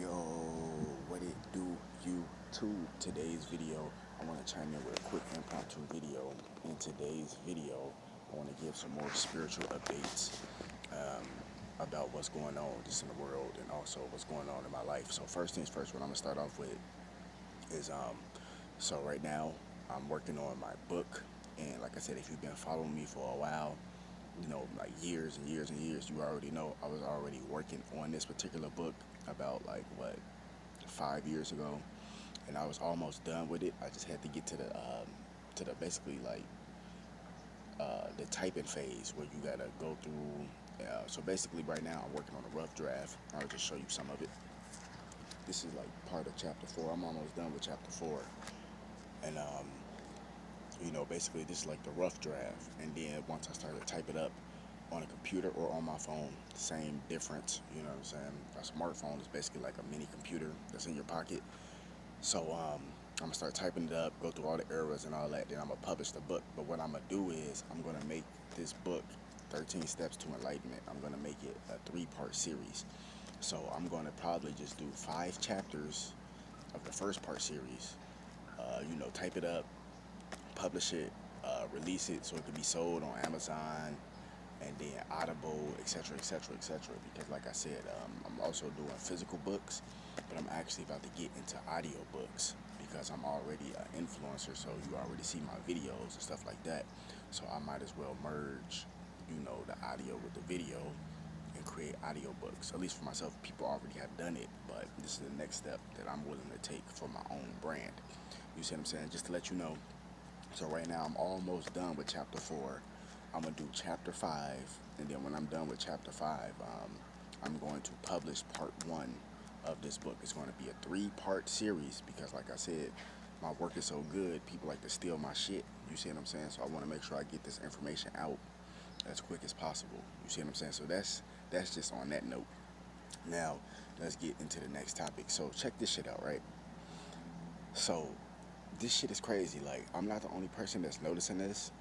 Yo, what it do, YouTube? Today's video, I want to chime in with a quick impromptu video. In today's video, I want to give some more spiritual updates about what's going on just in the world and also what's going on in my life. So first things first, what I'm going to start off with is, so right now, I'm working on my book. And like I said, if you've been following me for a while, like years and years and years, you already know I was already working on this particular book about like what 5 years ago, and I was almost done with it. I just had to get to the basically like the typing phase where you gotta go through. So basically, right now I'm working on a rough draft. I'll just show you some of it. This is like part of chapter 4. I'm almost done with chapter 4, and basically this is like the rough draft. And then once I start to type it up on a computer or on my phone, same difference. You know what I'm saying? A smartphone is basically like a mini computer that's in your pocket. So I'm gonna start typing it up, go through all the errors and all that. Then I'm gonna publish the book. But what I'm gonna do is I'm gonna make this book, 13 Steps to Enlightenment. I'm gonna make it a 3-part series. So I'm gonna probably just do 5 chapters of the first part series. Type it up, publish it, release it so it can be sold on Amazon and then Audible, etc., etc., etc. Because, like I said, I'm also doing physical books, but I'm actually about to get into audio books because I'm already an influencer, so you already see my videos and stuff like that. So I might as well merge, the audio with the video and create audio books. At least for myself, people already have done it, but this is the next step that I'm willing to take for my own brand. You see what I'm saying? Just to let you know. So right now I'm almost done with chapter 4. I'm gonna do chapter 5, and then when I'm done with chapter 5, I'm going to publish part 1 of this book. It's going to be a 3-part series because, like I said, my work is so good, people like to steal my shit. You see what I'm saying? So I want to make sure I get this information out as quick as possible. You see what I'm saying? So that's just on that note. Now let's get into the next topic. So check this shit out, right? So this shit is crazy. Like, I'm not the only person that's noticing this,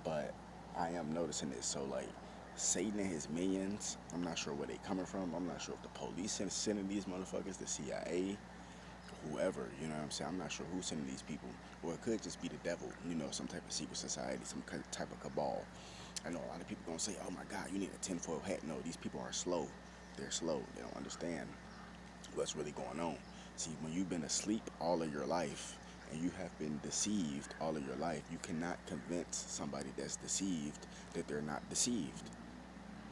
but I am noticing this. So, like, Satan and his minions, I'm not sure where they coming from. I'm not sure if the police sending these motherfuckers, the CIA, whoever, you know what I'm saying? I'm not sure who's sending these people. Or it could just be the devil, some type of secret society, some type of cabal. I know a lot of people gonna say, oh my God, you need a tinfoil hat. No, these people are slow. They're slow. They don't understand what's really going on. See, when you've been asleep all of your life and you have been deceived all of your life, you cannot convince somebody that's deceived that they're not deceived.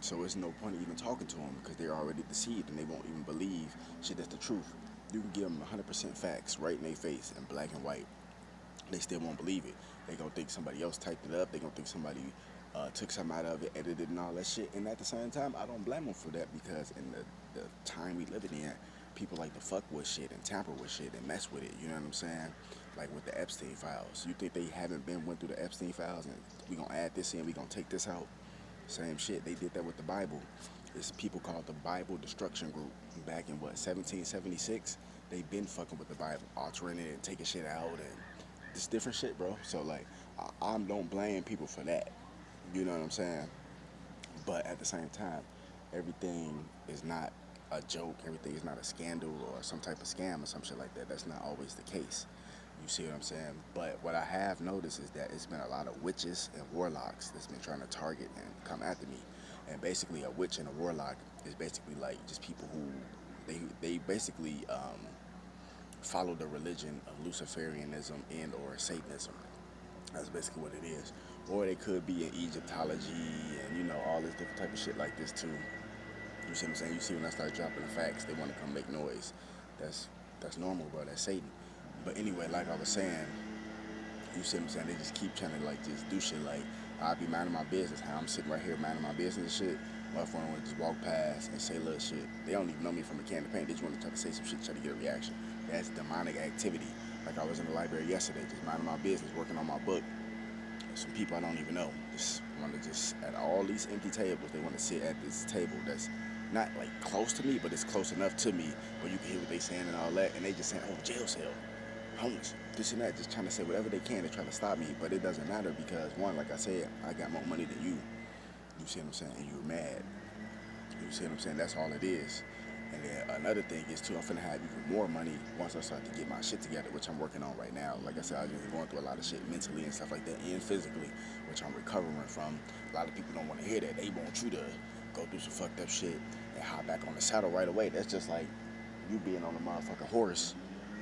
So there's no point in even talking to them because they're already deceived and they won't even believe shit that's the truth. You can give them 100% facts right in their face in black and white. They still won't believe it. They gonna think somebody else typed it up. They gonna think somebody took something out of it, edited and all that shit. And at the same time, I don't blame them for that because in the time we living in, people like to fuck with shit and tamper with shit and mess with it. You know what I'm saying? Like with the Epstein wfiles. You think they haven't went through the Epstein files and we gonna add this in, we gonna take this out? Same shit. They did that with the Bible. It's people called the Bible Destruction Group. Back in 1776, they been fucking with the Bible, altering it and taking shit out and this different shit, bro. So like, I don't blame people for that. You know what I'm saying? But at the same time, everything is not a joke. Everything is not a scandal or some type of scam or some shit like that. That's not always the case. You see what I'm saying? But what I have noticed is that it's been a lot of witches and warlocks that's been trying to target and come after me. And basically, a witch and a warlock is basically like just people who they basically follow the religion of Luciferianism and or Satanism. That's basically what it is. Or they could be in Egyptology and all this different type of shit like this too. You see what I'm saying? You see when I start dropping the facts, they want to come make noise. That's normal, bro. That's Satan. But anyway, like I was saying, you see what I'm saying? They just keep trying to like just do shit like I'll be minding my business. How I'm sitting right here minding my business and shit. Motherfucker would just walk past and say little shit. They don't even know me from a can of paint. They just want to try to say some shit, try to get a reaction. That's demonic activity. Like I was in the library yesterday, just minding my business, working on my book. Some people I don't even know just want to just at all these empty tables. They want to sit at this table that's not like close to me, but it's close enough to me where you can hear what they saying and all that. And they just saying, "Oh, jail cell, homeless, this and that," just trying to say whatever they can to try to stop me. But it doesn't matter because one, like I said, I got more money than you. You see what I'm saying? And you're mad. You see what I'm saying? That's all it is. And then another thing is too, I'm finna have even more money once I start to get my shit together, which I'm working on right now. Like I said, I've been going through a lot of shit mentally and stuff like that, and physically, which I'm recovering from. A lot of people don't want to hear that. They want you to go through some fucked up shit and hop back on the saddle right away. That's just like you being on a motherfucking horse,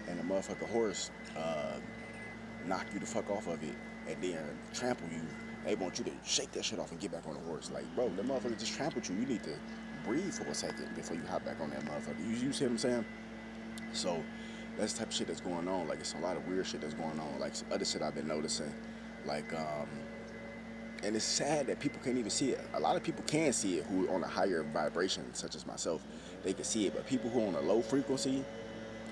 and the motherfucking horse knock you the fuck off of it and then trample you. They want you to shake that shit off and get back on the horse. Like, bro, that motherfucker just trampled you. You need to breathe for a second before you hop back on that motherfucker. You see what I'm saying? So that's the type of shit that's going on. Like, it's a lot of weird shit that's going on. Like, some other shit I've been noticing. Like, and it's sad that people can't even see it. A lot of people can see it who on a higher vibration, such as myself. They can see it. But people who on a low frequency,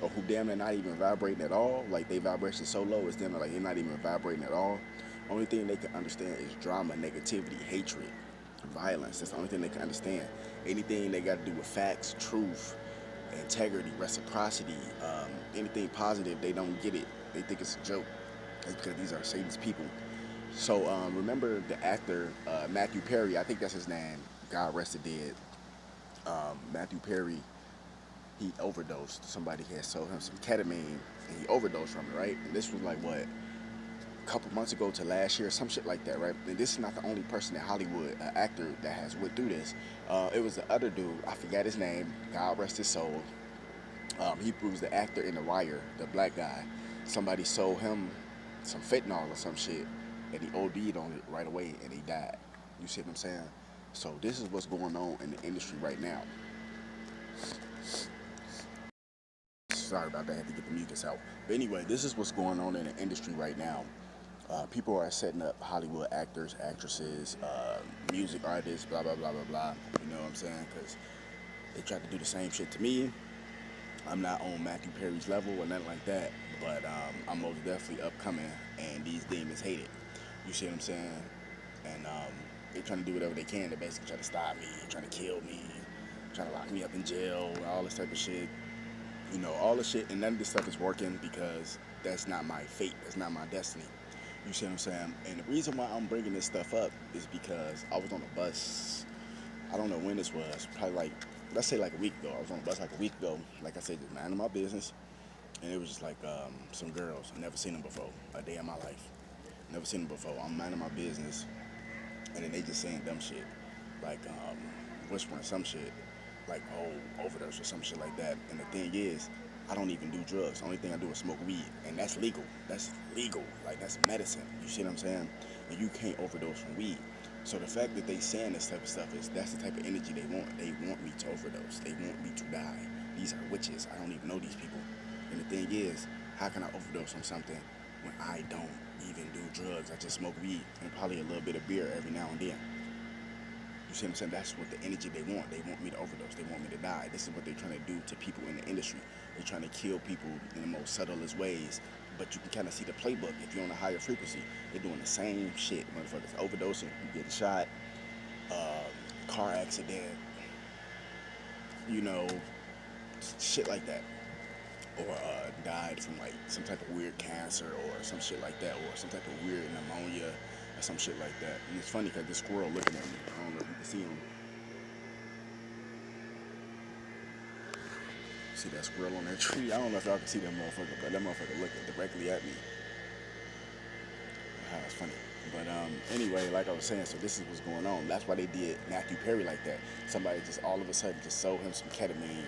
or who damn near not even vibrating at all, like they vibration so low, it's damn near like they're not even vibrating at all. Only thing they can understand is drama, negativity, hatred, violence. That's the only thing they can understand. Anything they got to do with facts, truth, integrity, reciprocity, anything positive, they don't get it. They think it's a joke. It's because these are Satan's people. So remember the actor Matthew Perry, I think that's his name. God rest dead. Matthew Perry, he overdosed. Somebody had sold him some ketamine and he overdosed from it, right? And this was like what, a couple months ago to last year, some shit like that, right? And this is not the only person in Hollywood, an actor that has went through this. It was the other dude, I forgot his name, God rest his soul. He was the actor in The Wire, the black guy. Somebody sold him some fentanyl or some shit, and he OD'd on it right away, and he died. You see what I'm saying? So this is what's going on in the industry right now. Sorry about that, I had to get the mucus out. But anyway, this is what's going on in the industry right now. People are setting up Hollywood actors, actresses, music artists, blah, blah, blah, blah, blah. You know what I'm saying? Because they tried to do the same shit to me. I'm not on Matthew Perry's level or nothing like that, but I'm most definitely upcoming, and these demons hate it. You see what I'm saying? And they're trying to do whatever they can to basically try to stop me, trying to kill me, trying to lock me up in jail, all this type of shit. You know, all the shit, and none of this stuff is working because that's not my fate, that's not my destiny. You see what I'm saying? And the reason why I'm bringing this stuff up is because I was on a bus, I don't know when this was, probably like, let's say like a week ago. I was on a bus like a week ago, like I said, just minding my business, and it was just like some girls, I never seen them before, a day in my life. Never seen them before. I'm minding my business, and then they just saying dumb shit, like whispering some shit, like overdose or some shit like that. And the thing is, I don't even do drugs. The only thing I do is smoke weed, and that's legal. That's legal. Like that's medicine. You see what I'm saying? And you can't overdose from weed. So the fact that they saying this type of stuff is that's the type of energy they want. They want me to overdose. They want me to die. These are witches. I don't even know these people. And the thing is, how can I overdose on something when I don't even do drugs? I just smoke weed and probably a little bit of beer every now and then. You see what I'm saying? That's what the energy they want. They want me to overdose. They want me to die. This is what they're trying to do to people in the industry. They're trying to kill people in the most subtlest ways. But you can kind of see the playbook. If you're on a higher frequency, they're doing the same shit. Motherfuckers overdosing, you get shot, car accident, you know, shit like that. Or died from like some type of weird cancer or some shit like that. Or some type of weird pneumonia or some shit like that. And it's funny because this squirrel looking at me. I don't know if you can see him. See that squirrel on that tree? I don't know if y'all can see that motherfucker, but that motherfucker looking directly at me. It's funny. But anyway, like I was saying, so this is what's going on. That's why they did Matthew Perry like that. Somebody just all of a sudden just sold him some ketamine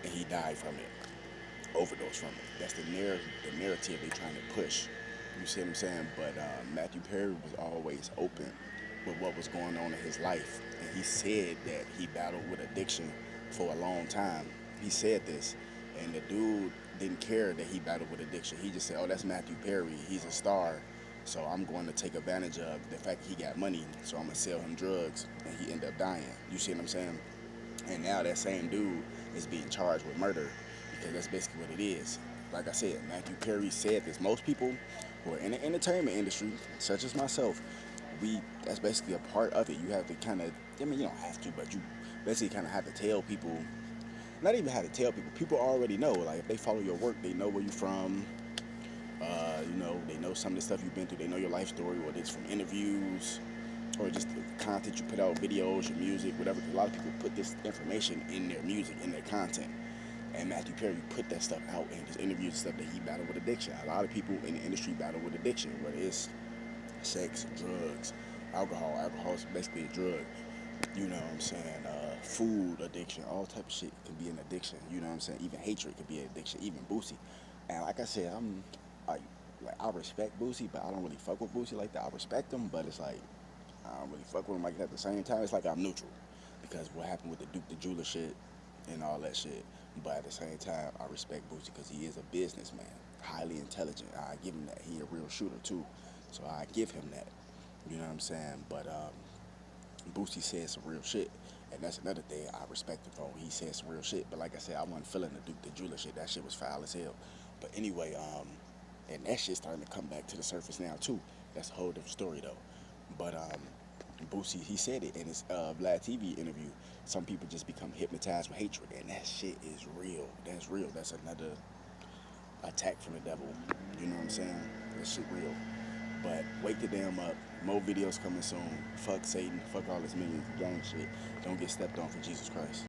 and he died from it. Overdose from it. That's the narrative they're trying to push. You see what I'm saying? But Matthew Perry was always open with what was going on in his life. And he said that he battled with addiction for a long time. He said this. And the dude didn't care that he battled with addiction. He just said, oh, that's Matthew Perry. He's a star. So I'm going to take advantage of the fact that he got money. So I'm going to sell him drugs. And he ended up dying. You see what I'm saying? And now that same dude is being charged with murder because that's basically what it is. Like I said, Matthew Perry said this. Most people who are in the entertainment industry, such as myself, that's basically a part of it. You have to kind of, I mean, you don't have to, but you basically kind of have to tell people, not even have to tell people, people already know. Like, if they follow your work, they know where you're from, you know, they know some of the stuff you've been through, they know your life story, whether it's from interviews or just content you put out, videos, your music, whatever. 'Cause a lot of people put this information in their music, in their content. And Matthew Perry put that stuff out in his interviews and stuff that he battled with addiction. A lot of people in the industry battle with addiction, whether it's sex, drugs, alcohol. Alcohol is basically a drug. You know what I'm saying? Food addiction, all type of shit can be an addiction. You know what I'm saying? Even hatred could be an addiction. Even Boosie. And like I said, like, I respect Boosie, but I don't really fuck with Boosie like that. I respect him, but it's like I don't really fuck with him like that. At the same time, it's like I'm neutral because what happened with the Duke the Jeweler shit and all that shit. But at the same time, I respect Boosie because he is a businessman, highly intelligent. I give him that. He a real shooter too, so I give him that. You know what I'm saying? But Boosie said some real shit, and that's another thing I respect him for. He said some real shit, but like I said, I wasn't feeling the Duke the Jeweler shit. That shit was foul as hell. But anyway, and that shit's starting to come back to the surface now too. That's a whole different story though. But Boosie, he said it in his Vlad TV interview. Some people just become hypnotized with hatred, and that shit is real. That's real. That's another attack from the devil. You know what I'm saying? That shit real. But wake the damn up. More videos coming soon. Fuck Satan. Fuck all this millions gang shit. Don't get stepped on for Jesus Christ.